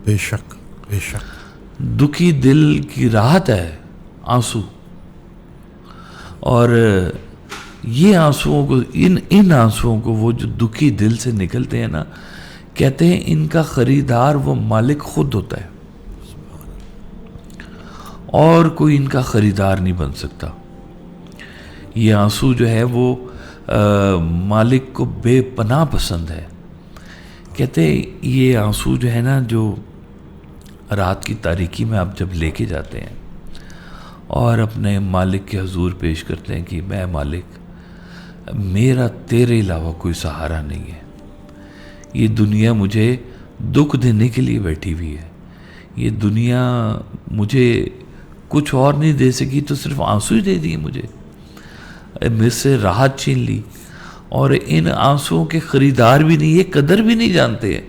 بے شک بے شک. دکھی دل کی راحت ہے آنسو. اور یہ آنسوؤں کو ان آنسوؤں کو وہ جو دکھی دل سے نکلتے ہیں نا، کہتے ہیں ان کا خریدار وہ مالک خود ہوتا ہے، اور کوئی ان کا خریدار نہیں بن سکتا. یہ آنسو جو ہے وہ مالک کو بے پناہ پسند ہے. کہتے ہیں یہ آنسو جو ہے نا، جو رات کی تاریکی میں آپ جب لے کے جاتے ہیں اور اپنے مالک کے حضور پیش کرتے ہیں کہ میں مالک، میرا تیرے علاوہ کوئی سہارا نہیں ہے، یہ دنیا مجھے دکھ دینے کے لیے بیٹھی ہوئی ہے، یہ دنیا مجھے کچھ اور نہیں دے سکی تو صرف آنسو ہی دے دیے مجھے، مجھ سے راحت چھین لی. اور ان آنسوؤں کے خریدار بھی نہیں، یہ قدر بھی نہیں جانتے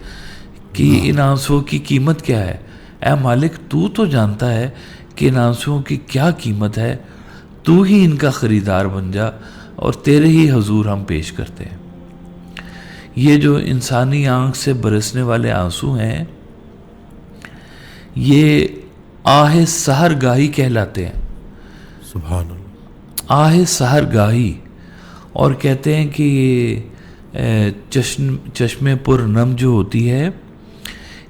کہ ان آنسوؤں کی قیمت کیا ہے. اے مالک، تو جانتا ہے کہ ان آنسوؤں کی کیا قیمت ہے، تو ہی ان کا خریدار بن جا اور تیرے ہی حضور ہم پیش کرتے ہیں. یہ جو انسانی آنکھ سے برسنے والے آنسو ہیں، یہ آہ سحر گاہی کہلاتے ہیں. سبحان اللہ. آہ سحر گاہی. اور کہتے ہیں کہ یہ چشم پر نم جو ہوتی ہے،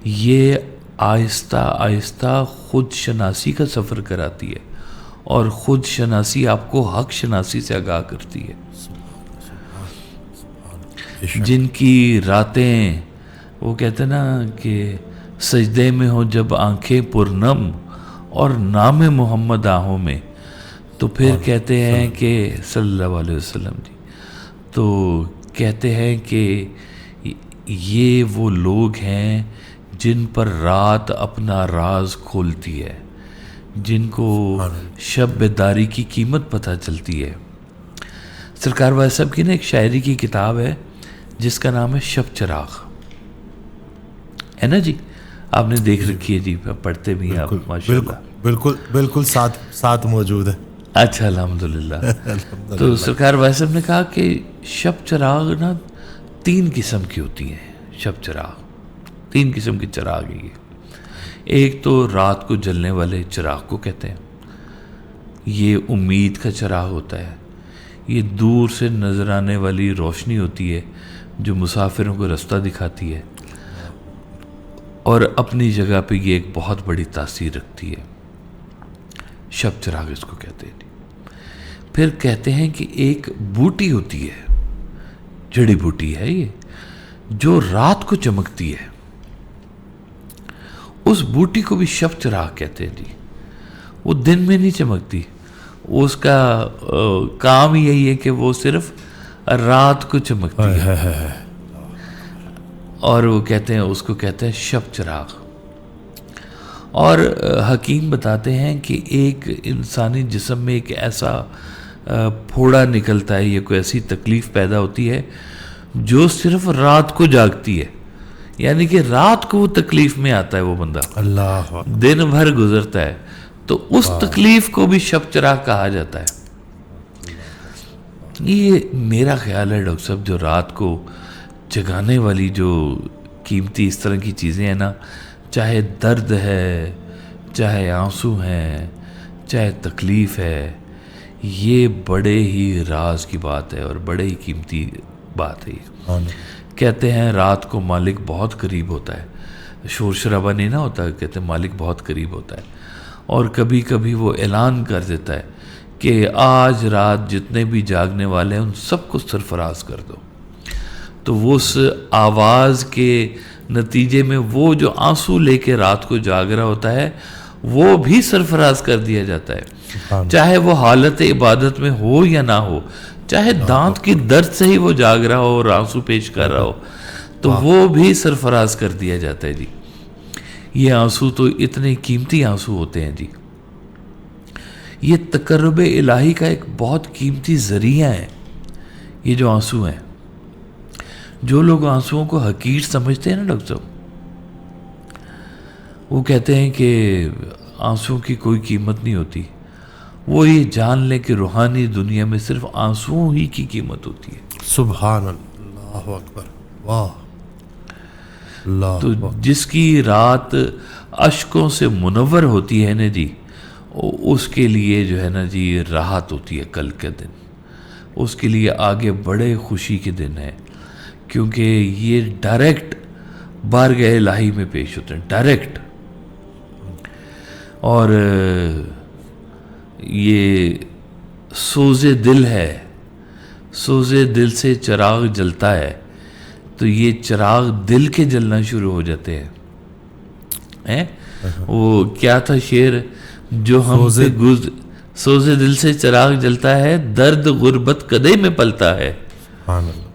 یہ آہستہ آہستہ خود شناسی کا سفر کراتی ہے، اور خود شناسی آپ کو حق شناسی سے آگاہ کرتی ہے. جن کی راتیں، وہ کہتے ہیں نا کہ سجدے میں ہو جب آنکھیں پرنم اور نام محمد آہوں میں، تو پھر کہتے ہیں کہ صلی اللہ علیہ وسلم جی، تو کہتے ہیں کہ یہ وہ لوگ ہیں جن پر رات اپنا راز کھولتی ہے، جن کو شب بیداری کی قیمت پتہ چلتی ہے. سرکار والا صاحب کی نا ایک شاعری کی کتاب ہے جس کا نام ہے شب چراغ، ہے نا جی؟ آپ نے دیکھ رکھی ہے جی، پڑھتے بھی ہیں آپ ماشاء اللہ. بالکل بالکل ساتھ موجود ہے. اچھا، الحمدللہ. تو سرکار والا صاحب نے کہا کہ شب چراغ نا 3 قسم کی ہوتی ہیں. شب چراغ 3 قسم کی چراغ ہے. ایک تو رات کو جلنے والے چراغ کو کہتے ہیں، یہ امید کا چراغ ہوتا ہے. یہ دور سے نظر آنے والی روشنی ہوتی ہے جو مسافروں کو رستہ دکھاتی ہے، اور اپنی جگہ پہ یہ ایک بہت بڑی تاثیر رکھتی ہے. شب چراغ اس کو کہتے ہیں. پھر کہتے ہیں کہ ایک بوٹی ہوتی ہے، جڑی بوٹی ہے یہ، جو رات کو چمکتی ہے، اس بوٹی کو بھی شب چراغ کہتے ہیں جی. وہ دن میں نہیں چمکتی، اس کا کام یہی ہے کہ وہ صرف رات کو چمکتی ہے، اور وہ کہتے ہیں، اس کو کہتے ہیں شب چراغ. اور حکیم بتاتے ہیں کہ ایک انسانی جسم میں ایک ایسا پھوڑا نکلتا ہے، یہ کوئی ایسی تکلیف پیدا ہوتی ہے جو صرف رات کو جاگتی ہے، یعنی کہ رات کو وہ تکلیف میں آتا ہے وہ بندہ، اللہ دن بھر گزرتا ہے، تو اس تکلیف کو بھی شب چراغ کہا جاتا ہے. یہ میرا خیال ہے ڈاکٹر صاحب، جو رات کو جگانے والی جو قیمتی اس طرح کی چیزیں ہیں نا، چاہے درد ہے، چاہے آنسو ہیں، چاہے تکلیف ہے، یہ بڑے ہی راز کی بات ہے اور بڑے ہی قیمتی بات ہے. یہ کہتے ہیں رات کو مالک بہت قریب ہوتا ہے، شور شرابہ نہیں نہ ہوتا، کہتے ہیں مالک بہت قریب ہوتا ہے، اور کبھی کبھی وہ اعلان کر دیتا ہے کہ آج رات جتنے بھی جاگنے والے ہیں ان سب کو سرفراز کر دو. تو وہ اس آواز کے نتیجے میں وہ جو آنسو لے کے رات کو جاگ رہا ہوتا ہے وہ بھی سرفراز کر دیا جاتا ہے، چاہے وہ حالت عبادت میں ہو یا نہ ہو، چاہے دانت کی درد سے ہی وہ جاگ رہا ہو اور آنسو پیش کر رہا ہو، تو وہ بھی سرفراز کر دیا جاتا ہے جی. یہ آنسو تو اتنے قیمتی آنسو ہوتے ہیں جی. یہ تقرب الہی کا ایک بہت قیمتی ذریعہ ہے یہ جو آنسو ہیں. جو لوگ آنسوؤں کو حقیر سمجھتے ہیں نا ڈاکٹر صاحب، وہ کہتے ہیں کہ آنسوؤں کی کوئی قیمت نہیں ہوتی. وہ یہ جان لیں کہ روحانی دنیا میں صرف آنسوؤں ہی کی قیمت ہوتی ہے. سبحان اللہ اکبر. واہ. اللہ تو جس کی رات اشکوں سے منور ہوتی ہے نا جی، اس کے لیے جو ہے نا جی راحت ہوتی ہے کل کے دن، اس کے لیے آگے بڑے خوشی کے دن ہے، کیونکہ یہ ڈائریکٹ بارگاہ الہی میں پیش ہوتے ہیں، ڈائریکٹ. اور یہ سوز دل ہے، سوز دل سے چراغ جلتا ہے، تو یہ چراغ دل کے جلنا شروع ہو جاتے ہیں. وہ کیا تھا شعر جو ہم سے سوز دل سے چراغ جلتا ہے، درد غربت کدے میں پلتا ہے، سبحان اللہ.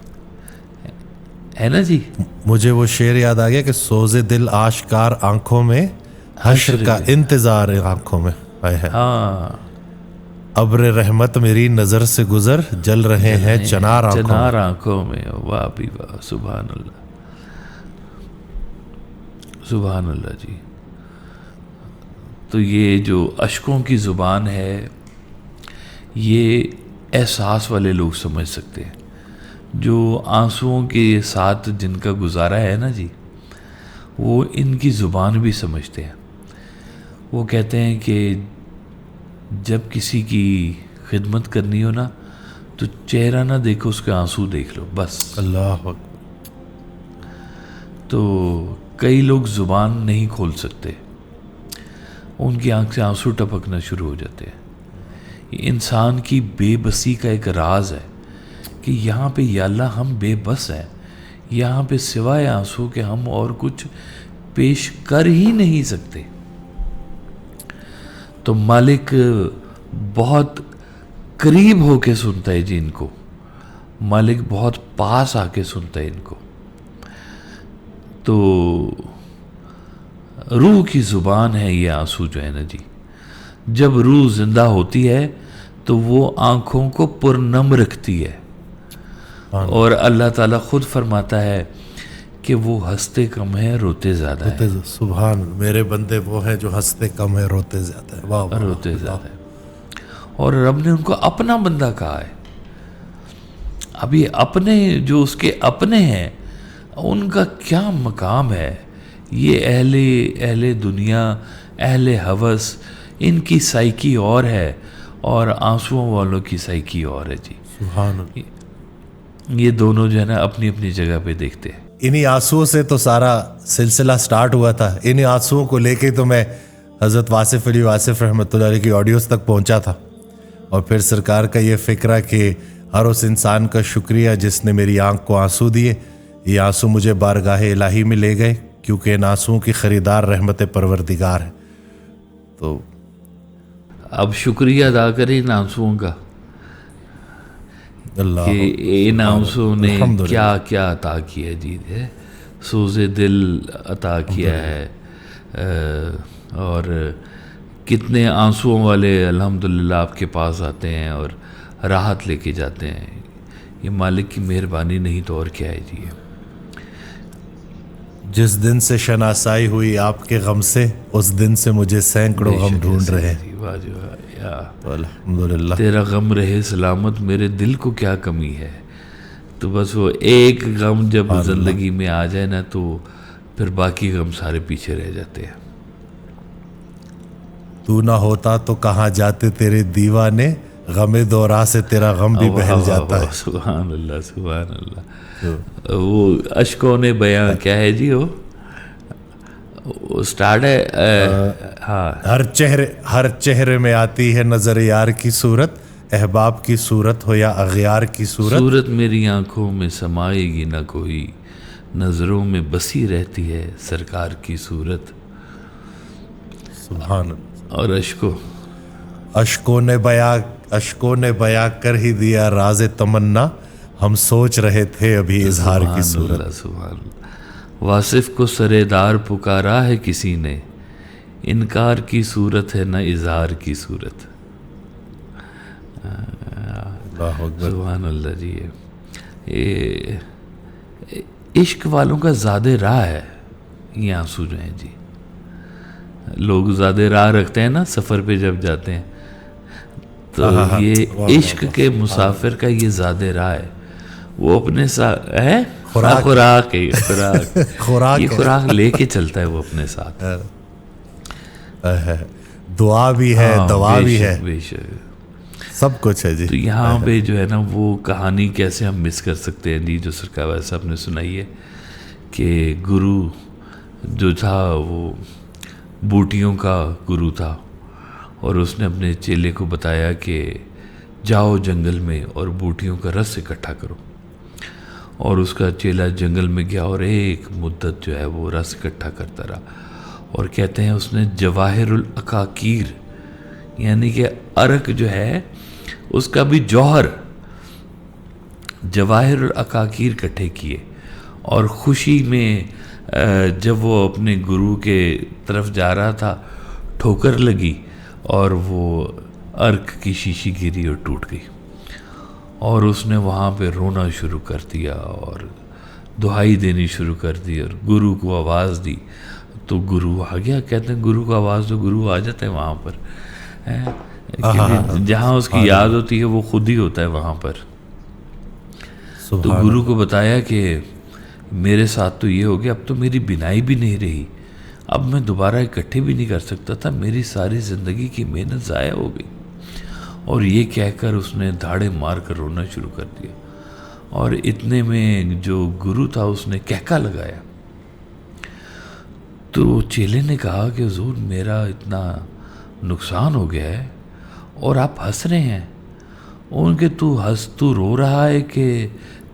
ہے نا جی. مجھے وہ شعر یاد آ گیا کہ سوز دل آشکار آنکھوں میں، حشر کا انتظار آنکھوں میں. ہاں، ابر رحمت میری نظر سے گزر، جل رہے ہیں چنار آنکھوں میں. واہ بھی واہ، سبحان اللہ، سبحان اللہ جی. تو یہ جو اشکوں کی زبان ہے، یہ احساس والے لوگ سمجھ سکتے ہیں. جو آنسوؤں کے ساتھ جن کا گزارا ہے نا جی، وہ ان کی زبان بھی سمجھتے ہیں. وہ کہتے ہیں کہ جب کسی کی خدمت کرنی ہو نا، تو چہرہ نہ دیکھو، اس کے آنسو دیکھ لو بس. اللہ. تو کئی لوگ زبان نہیں کھول سکتے، ان کی آنکھ سے آنسو ٹپکنا شروع ہو جاتے ہیں. یہ انسان کی بے بسی کا ایک راز ہے کہ یہاں پہ یا اللہ ہم بے بس ہیں، یہاں پہ سوائے آنسو کہ ہم اور کچھ پیش کر ہی نہیں سکتے. تو مالک بہت قریب ہو کے سنتا ہے جی ان کو، مالک بہت پاس آ کے سنتا ہے ان کو. تو روح کی زبان ہے یہ آنسو جو ہے نا جی. جب روح زندہ ہوتی ہے تو وہ آنکھوں کو پرنم رکھتی ہے، اور اللہ تعالیٰ خود فرماتا ہے کہ وہ ہنستے کم ہیں روتے زیادہ ہیں. سبحان، میرے بندے وہ ہیں جو ہنستے کم ہیں روتے زیادہ ہیں. واہ واہ، روتے زیادہ ہیں. اور رب نے ان کو اپنا بندہ کہا ہے. ابھی اپنے جو اس کے اپنے ہیں، ان کا کیا مقام ہے. یہ اہل دنیا، اہل ہوس، ان کی سائیکی اور ہے، اور آنسوؤں والوں کی سائیکی اور ہے جی. سبحان اللہ. یہ دونوں جو ہے نا اپنی اپنی جگہ پہ دیکھتے ہیں. انہی آنسوؤں سے تو سارا سلسلہ سٹارٹ ہوا تھا. انہی آنسوؤں کو لے کے تو میں حضرت واصف علی واصف رحمۃ اللہ علیہ کی آڈیوز تک پہنچا تھا. اور پھر سرکار کا یہ فکرہ کہ ہر اس انسان کا شکریہ جس نے میری آنکھ کو آنسو دیے. یہ آنسو مجھے بارگاہ الہی میں لے گئے، کیونکہ ان آنسوؤں کی خریدار رحمت پروردگار ہے. تو اب شکریہ ادا کریں ان آنسوؤں کا اللہ کہ ان آنسوؤں نے کیا کیا عطا کیا جی. سوز دل عطا کیا ہے، اور کتنے آنسوؤں والے الحمدللہ آپ کے پاس آتے ہیں اور راحت لے کے جاتے ہیں. یہ مالک کی مہربانی نہیں تو اور کیا ہے جی. جس دن سے شناسائی ہوئی آپ کے غم سے، اس دن سے مجھے سینکڑوں غم ڈھونڈ رہے ہیں. الحمدللہ. تیرا غم رہے سلامت، میرے دل کو کیا کمی ہے. تو بس وہ ایک غم جب زندگی میں آ جائے نا، تو پھر باقی غم سارے پیچھے رہ جاتے ہیں. تو نہ ہوتا تو کہاں جاتے تیرے دیوانے، غم دورا سے تیرا غم بھی بہل جاتا ہے. سبحان اللہ، سبحان اللہ. وہ اشکوں نے بیاں کیا ہے جی، وہ سٹارٹ ہے. ہاں، ہر چہرے میں آتی ہے نظر یار کی صورت، احباب کی صورت ہو یا اغیار کی صورت میری آنکھوں میں سمائے گی نہ کوئی، نظروں میں بسی رہتی ہے سرکار کی صورت. سبحان. اور اشکوں نے بیاں کر ہی دیا راز تمنا، ہم سوچ رہے تھے ابھی اظہار کی صورت. سبحان اللہ. واصف کو سرےدار پکارا ہے کسی نے، انکار کی صورت ہے نہ اظہار کی صورت. سبحان اللہ جی. عشق والوں کا زیادہ راہ ہے یہ آنسو جو ہیں جی. لوگ زیادہ راہ رکھتے ہیں نا سفر پہ جب جاتے ہیں، تو یہ عشق کے مسافر کا یہ زیادہ راہ ہے. وہ اپنے ساتھ ہے خوراک خوراک ہے، خوراک خوراک یہ ہے۔ خوراک لے کے چلتا ہے وہ اپنے ساتھ۔ دعا بھی ہے، ہاں، دوا بے بھی شک، ہے، بے شک۔ سب کچھ ہے جی۔ تو یہاں پہ جو ہے نا وہ کہانی کیسے ہم مس کر سکتے ہیں جی، جو سرکار صاحب نے سنائی ہے کہ گرو جو تھا وہ بوٹیوں کا گرو تھا، اور اس نے اپنے چیلے کو بتایا کہ جاؤ جنگل میں اور بوٹیوں کا رس اکٹھا کرو، اور اس کا چیلا جنگل میں گیا اور ایک مدت جو ہے وہ رس اکٹھا کرتا رہا، اور کہتے ہیں اس نے جواہر العقاقیر یعنی کہ عرق جو ہے اس کا بھی جوہر جواہر العقاقیر اکٹھے کیے، اور خوشی میں جب وہ اپنے گرو کے طرف جا رہا تھا ٹھوکر لگی اور وہ عرق کی شیشی گری اور ٹوٹ گئی، اور اس نے وہاں پہ رونا شروع کر دیا اور دہائی دینی شروع کر دی اور گرو کو آواز دی، تو گرو آ گیا۔ کہتے ہیں گرو کو آواز دو، گرو آ جاتے ہیں وہاں پر، جہاں اس کی یاد ہوتی ہے وہ خود ہی ہوتا ہے وہاں پر۔ تو گرو کو بتایا کہ میرے ساتھ تو یہ ہو گیا، اب تو میری بینائی بھی نہیں رہی، اب میں دوبارہ اکٹھے بھی نہیں کر سکتا تھا، میری ساری زندگی کی محنت ضائع ہو گئی۔ اور یہ کہہ کر اس نے دھاڑے مار کر رونا شروع کر دیا، اور اتنے میں جو گرو تھا اس نے کہکا لگایا۔ تو چیلے نے کہا کہ حضور میرا اتنا نقصان ہو گیا ہے اور آپ ہنس رہے ہیں، ان کے تو رو رہا ہے کہ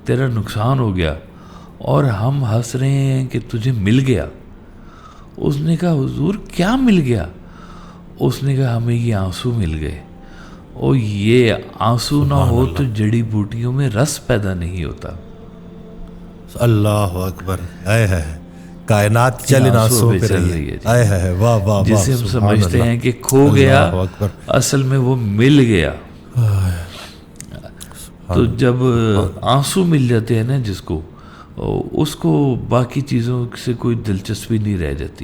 تیرا نقصان ہو گیا، اور ہم ہنس رہے ہیں کہ تجھے مل گیا۔ اس نے کہا حضور کیا مل گیا؟ اس نے کہا ہمیں یہ آنسو مل گئے، اور یہ آنسو نہ ہو تو جڑی بوٹیوں میں رس پیدا نہیں ہوتا۔ اللہ اکبر، اے ہے کائنات چل ان آنسوؤں پہ رہی ہے، اے ہے واہ واہ، جسے ہم سمجھتے ہیں کہ کھو گیا اصل میں وہ مل گیا۔ تو جب آنسو مل جاتے ہیں نا جس کو، اس کو باقی چیزوں سے کوئی دلچسپی نہیں رہ جاتی۔